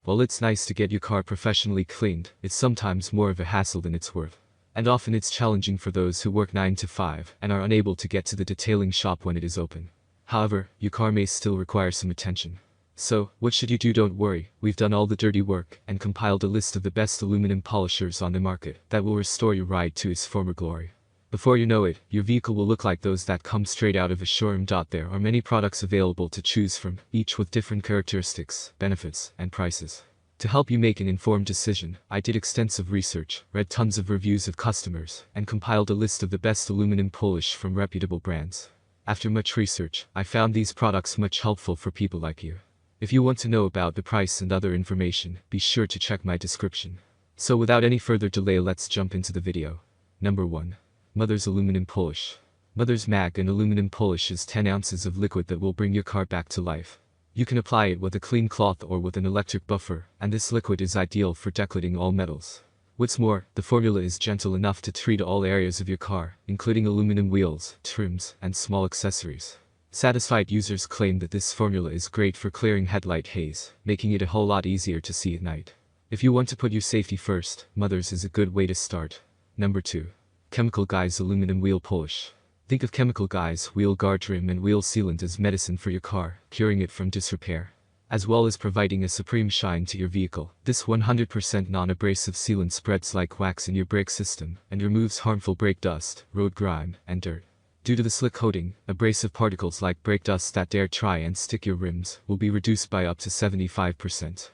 While it's nice to get your car professionally cleaned, it's sometimes more of a hassle than it's worth. And often it's challenging for those who work 9 to 5 and are unable to get to the detailing shop when it is open. However, your car may still require some attention. So, what should you do? Don't worry, we've done all the dirty work and compiled a list of the best aluminum polishers on the market that will restore your ride to its former glory. Before you know it, your vehicle will look like those that come straight out of a showroom. There are many products available to choose from, each with different characteristics, benefits, and prices. To help you make an informed decision, I did extensive research, read tons of reviews of customers, and compiled a list of the best aluminum polish from reputable brands. After much research, I found these products much helpful for people like you. If you want to know about the price and other information, be sure to check my description. So without any further delay, let's jump into the video. Number 1. Mother's Aluminum Polish. Mother's Mag and Aluminum Polish is 10 ounces of liquid that will bring your car back to life. You can apply it with a clean cloth or with an electric buffer, and this liquid is ideal for decluttering all metals. What's more, the formula is gentle enough to treat all areas of your car, including aluminum wheels, trims, and small accessories. Satisfied users claim that this formula is great for clearing headlight haze, making it a whole lot easier to see at night. If you want to put your safety first, Mother's is a good way to start. Number 2. Chemical Guys Aluminum Wheel Polish. Think of Chemical Guys wheel guard trim and wheel sealant as medicine for your car, curing it from disrepair, as well as providing a supreme shine to your vehicle. This 100% non-abrasive sealant spreads like wax in your brake system and removes harmful brake dust, road grime, and dirt. Due to the slick coating, abrasive particles like brake dust that dare try and stick your rims will be reduced by up to 75%.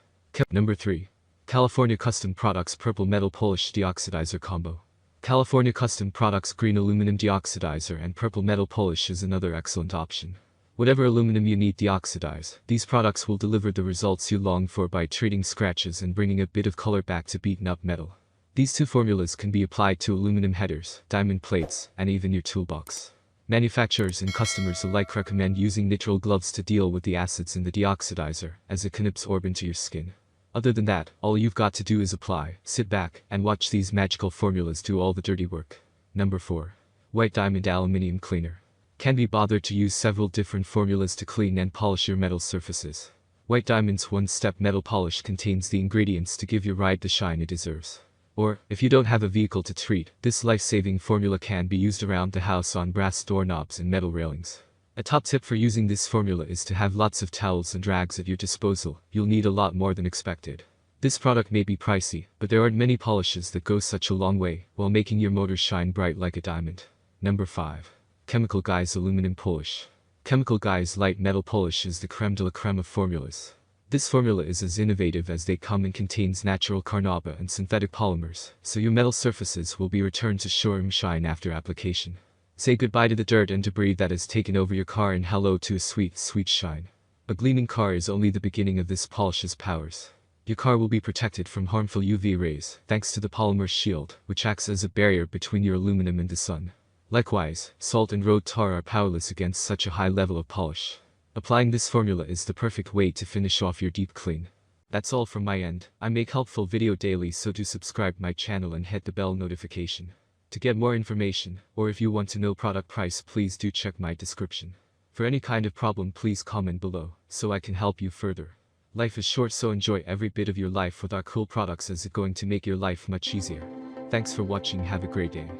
Number 3. California Custom Products Purple Metal Polish Deoxidizer Combo. California Custom Products Green Aluminum Deoxidizer and Purple Metal Polish is another excellent option. Whatever aluminum you need deoxidize, these products will deliver the results you long for by treating scratches and bringing a bit of color back to beaten up metal. These two formulas can be applied to aluminum headers, diamond plates, and even your toolbox. Manufacturers and customers alike recommend using nitrile gloves to deal with the acids in the deoxidizer, as it can absorb into your skin. Other than that, all you've got to do is apply, sit back, and watch these magical formulas do all the dirty work. Number 4. White Diamond Aluminium Cleaner. Can be bothered to use several different formulas to clean and polish your metal surfaces. White Diamond's one-step metal polish contains the ingredients to give your ride the shine it deserves. Or, if you don't have a vehicle to treat, this life-saving formula can be used around the house on brass doorknobs and metal railings. A top tip for using this formula is to have lots of towels and rags at your disposal. You'll need a lot more than expected. This product may be pricey, but there aren't many polishes that go such a long way, while making your motor shine bright like a diamond. Number 5. Chemical Guys Aluminum Polish. Chemical Guys Light Metal Polish is the creme de la creme of formulas. This formula is as innovative as they come and contains natural carnauba and synthetic polymers, so your metal surfaces will be returned to showroom shine after application. Say goodbye to the dirt and debris that has taken over your car and hello to a sweet, sweet shine. A gleaming car is only the beginning of this polish's powers. Your car will be protected from harmful UV rays, thanks to the polymer shield, which acts as a barrier between your aluminum and the sun. Likewise, salt and road tar are powerless against such a high level of polish. Applying this formula is the perfect way to finish off your deep clean. That's all from my end. I make helpful video daily, so do subscribe my channel and hit the bell notification. To get more information, or if you want to know product price, please do check my description. For any kind of problem, please comment below, so I can help you further. Life is short, so enjoy every bit of your life with our cool products, as it's going to make your life much easier. Thanks for watching, have a great day.